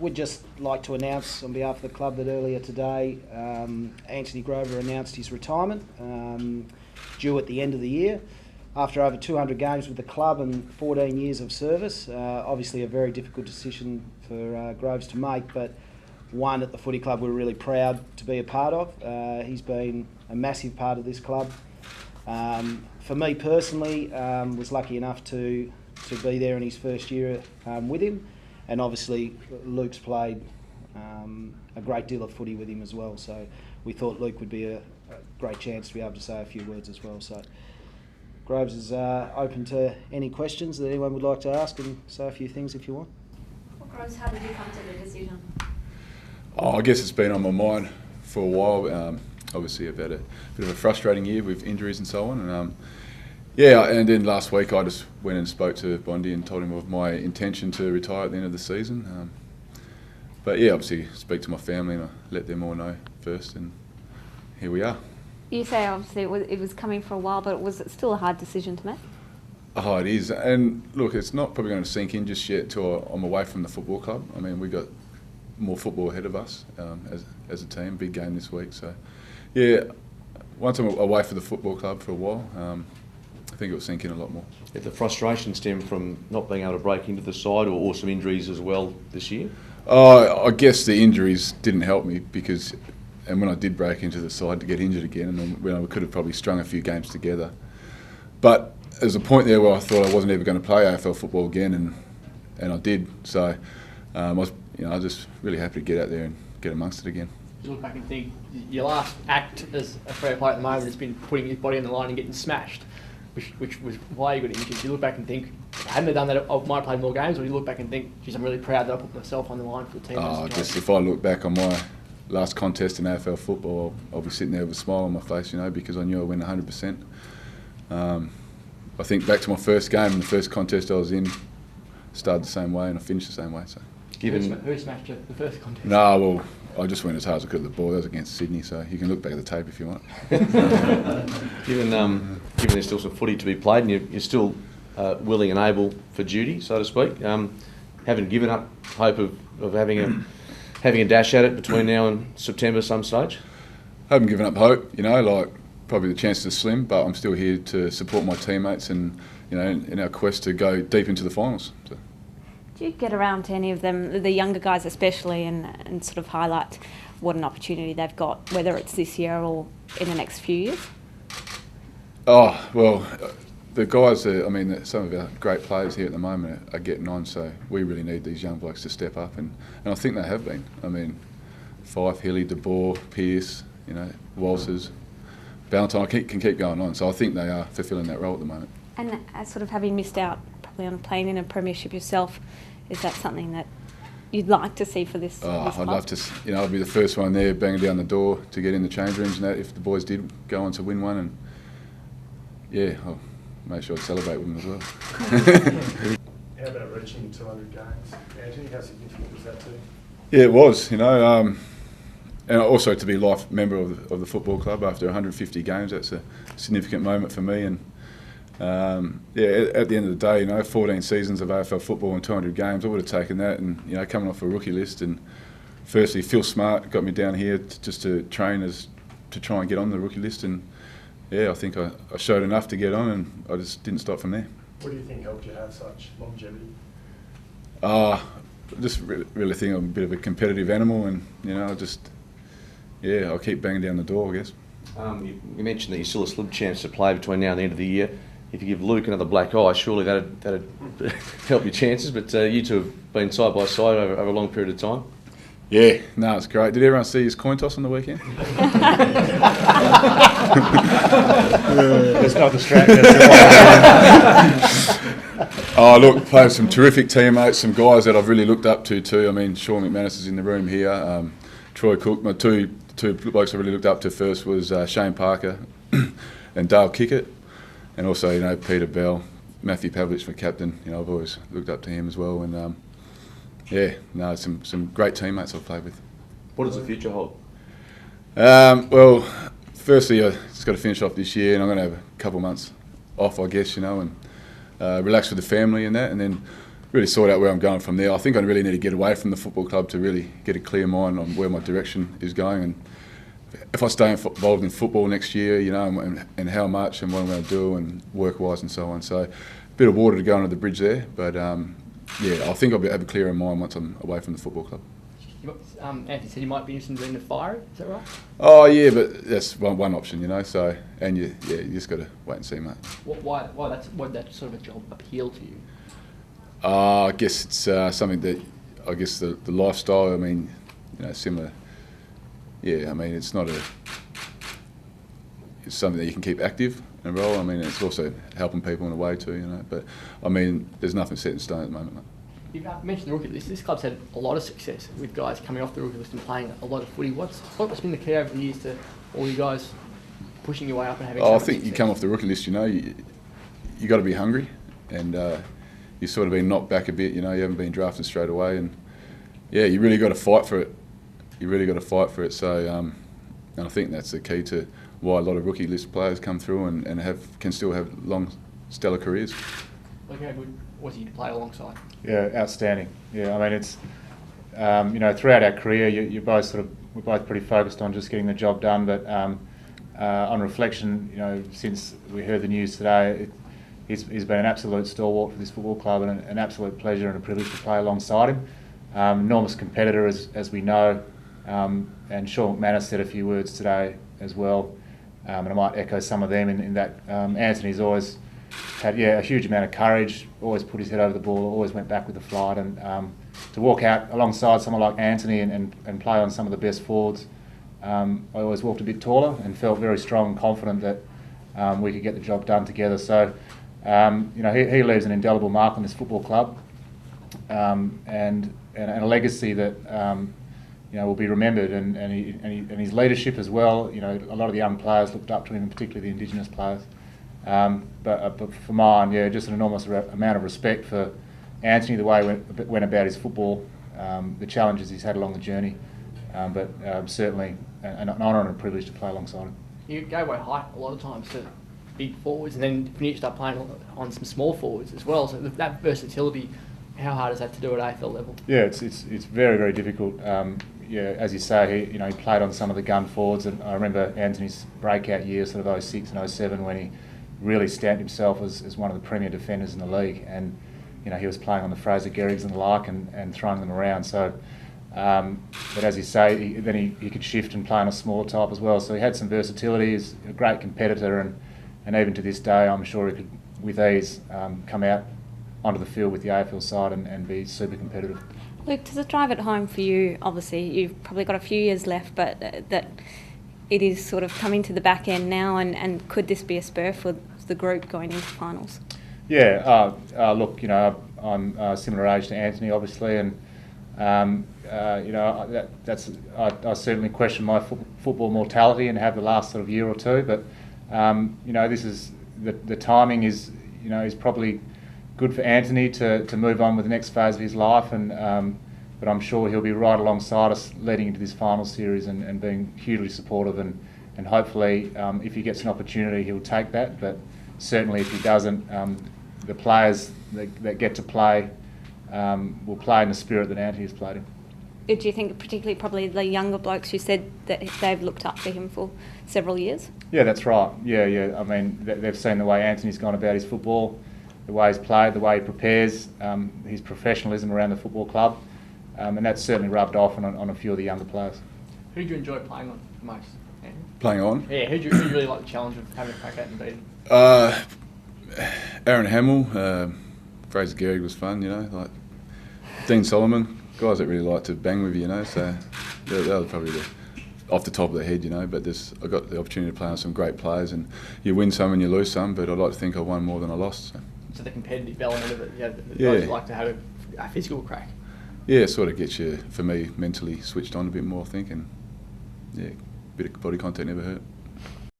We'd just like to announce on behalf of the club that earlier today, Antoni Grover announced his retirement, due at the end of the year. After over 200 games with the club and 14 years of service, obviously a very difficult decision for Groves to make, but one at the footy club we're really proud to be a part of. He's been a massive part of this club. For me personally, was lucky enough to be there in his first year with him, and obviously Luke's played a great deal of footy with him as well, so we thought Luke would be a great chance to be able to say a few words as well. So Groves is open to any questions that anyone would like to ask, and say a few things if you want. Well, Groves, how did you come to the decision? I guess it's been on my mind for a while. Obviously I've had a bit of a frustrating year with injuries and so on, and and then last week I just went and spoke to Bondi and told him of my intention to retire at the end of the season. But yeah, obviously speak to my family and I let them all know first, and here we are. You say obviously it was coming for a while, but was it still a hard decision to make? Oh, it is. And look, it's not probably going to sink in just yet till I'm away from the football club. I mean, we've got more football ahead of us as a team, big game this week. So yeah, once I'm away for the football club for a while, I think it will sink in a lot more. Did the frustration stem from not being able to break into the side, or some injuries as well this year? I guess the injuries didn't help me because, and when I did break into the side to get injured again, and then when I could have probably strung a few games together. But there's a point there where I thought I wasn't ever going to play AFL football again, and I did. So I was just really happy to get out there and get amongst it again. You look back and think your last act as a fair player at the moment has been putting your body on the line and getting smashed, which was why you got injured. You look back and think, if I hadn't done that, I might have played more games, or you look back and think, geez, I'm really proud that I put myself on the line for the team. Just if I look back on my last contest in AFL football, I'll be sitting there with a smile on my face, because I knew I'd win 100%. I think back to my first game, and the first contest I was in, started the same way and I finished the same way. So, who smashed you the first contest? No, well, I just went as hard as I could at the ball. That was against Sydney, so you can look back at the tape if you want. Given there's still some footy to be played, and you're still willing and able for duty, so to speak, haven't given up hope of having a dash at it between now and September some stage? I haven't given up hope, probably the chances are slim, but I'm still here to support my teammates and, in our quest to go deep into the finals. So. Do you get around to any of them, the younger guys especially, and sort of highlight what an opportunity they've got, whether it's this year or in the next few years? Oh, well, the guys, some of our great players here at the moment are getting on, so we really need these young blokes to step up, and I think they have been. Fife, Hilly, De Boer, Pearce, Walters, Ballantyne can keep going on, so I think they are fulfilling that role at the moment. And sort of having missed out probably on playing in a premiership yourself, is that something that you'd like to see for this club? I'd love to, I'd be the first one there banging down the door to get in the change rooms and that if the boys did go on to win one, and yeah, I'll make sure I celebrate with them as well. How about reaching 200 games? Antoni, how significant was that to you? Yeah, it was, and also to be a life member of the football club after 150 games, that's a significant moment for me. And at the end of the day, 14 seasons of AFL football and 200 games, I would have taken that. And coming off a rookie list, and firstly Phil Smart got me down here just to train to try and get on the rookie list, and I think I showed enough to get on, and I just didn't stop from there. What do you think helped you have such longevity? Just really think I'm a bit of a competitive animal, and I'll keep banging down the door, I guess. You mentioned that you still a slim chance to play between now and the end of the year. If you give Luke another black eye, surely that'd help your chances. But you two have been side by side over a long period of time. Yeah, no, it's great. Did everyone see his coin toss on the weekend? It's not distracting. Oh, look, played with some terrific teammates, some guys that I've really looked up to too. Sean McManus is in the room here. Troy Cook, my two blokes I really looked up to first was Shane Parker and Dale Kickett, and also Peter Bell, Matthew Pavlich for captain. I've always looked up to him as well, and some great teammates I've played with. What does the future hold? Well, firstly, I just got to finish off this year, and I'm going to have a couple of months off, I guess, and relax with the family and that, and then really sort out where I'm going from there. I think I really need to get away from the football club to really get a clear mind on where my direction is going. And if I stay involved in football next year, you know, and how much and what I'm going to do and work-wise and so on. So a bit of water to go under the bridge there. But yeah, I think I'll have a clearer mind once I'm away from the football club. Anthony said you might be interested in doing the fire. Is that right? Oh yeah, but that's one option, you know. So and you just got to wait and see, mate. Why that sort of a job appeal to you? I guess it's something that I guess the lifestyle. I mean, you know, similar. Yeah, I mean, it's something that you can keep active in a role. I mean, it's also helping people in a way too, you know. But I mean, there's nothing set in stone at the moment, mate. You've mentioned the rookie list. This club's had a lot of success with guys coming off the rookie list and playing a lot of footy. What's been the key over the years to all you guys pushing your way up and having? I think you come off the rookie list, you know, you got to be hungry, and you've sort of been knocked back a bit. You know, you haven't been drafted straight away, and yeah, you really got to fight for it. You really got to fight for it. So, and I think that's the key to why a lot of rookie list players come through and can still have long, stellar careers. Look how good was he to play alongside? Yeah, outstanding. Yeah, I mean, it's you know, throughout our career, we're both pretty focused on just getting the job done. But on reflection, you know, since we heard the news today, he's been an absolute stalwart for this football club, and an absolute pleasure and a privilege to play alongside him. Enormous competitor, as we know, and Sean McManus said a few words today as well, and I might echo some of them in that Antony's always had a huge amount of courage, always put his head over the ball, always went back with the flight, and to walk out alongside someone like Antony and play on some of the best forwards, I always walked a bit taller and felt very strong and confident that we could get the job done together. So you know, he leaves an indelible mark on this football club, and a legacy that you know, will be remembered, and his leadership as well. You know, a lot of the young players looked up to him, and particularly the Indigenous players. But for mine, yeah, just an enormous amount of respect for Antony, the way he went about his football, the challenges he's had along the journey, but certainly an honour and a privilege to play alongside him. You go by height a lot of times to big forwards, and then finished up playing on some small forwards as well. So that versatility, how hard is that to do at AFL level? Yeah, it's very, very difficult. Yeah, as you say, he played on some of the gun forwards, and I remember Antony's breakout year, sort of 06 and 07, when he really stamped himself as one of the premier defenders in the league, and you know, he was playing on the Fraser Gehrigs and the like, and throwing them around. So, but as you say, then he could shift and play on a smaller type as well. So he had some versatility. He's a great competitor, and even to this day, I'm sure he could, with ease, come out onto the field with the AFL side and be super competitive. Luke, does it drive it home for you? Obviously, you've probably got a few years left, but that it is sort of coming to the back end now, and could this be a spur for the group going into finals? Yeah, look, you know, I'm a similar age to Antony, obviously, and you know, I certainly question my football mortality and have the last sort of year or two, but you know, this is the timing is, you know, is probably good for Antony to move on with the next phase of his life, and but I'm sure he'll be right alongside us leading into this final series and being hugely supportive, and hopefully if he gets an opportunity he'll take that, but certainly if he doesn't, the players that get to play will play in the spirit that Antony has played in. Do you think particularly probably the younger blokes, you said that they've looked up to him for several years? Yeah, that's right. Yeah. I mean, they've seen the way Antony's gone about his football, the way he's played, the way he prepares, his professionalism around the football club, and that's certainly rubbed off on a few of the younger players. Who do you enjoy playing on the most, Anthony? Playing on? Yeah, who do you really like the challenge of having a crack at and beat him? Aaron Hamill, Fraser Gehrig was fun, you know, like Dean Solomon, guys that really like to bang with you, you know, so that was probably off the top of the head, you know, but I got the opportunity to play on some great players, and you win some and you lose some, but I'd like to think I won more than I lost. So the competitive element of it, yeah. Guys like to have a physical crack. Yeah, it sort of gets you, for me, mentally switched on a bit more, I think, and yeah, a bit of body contact never hurt.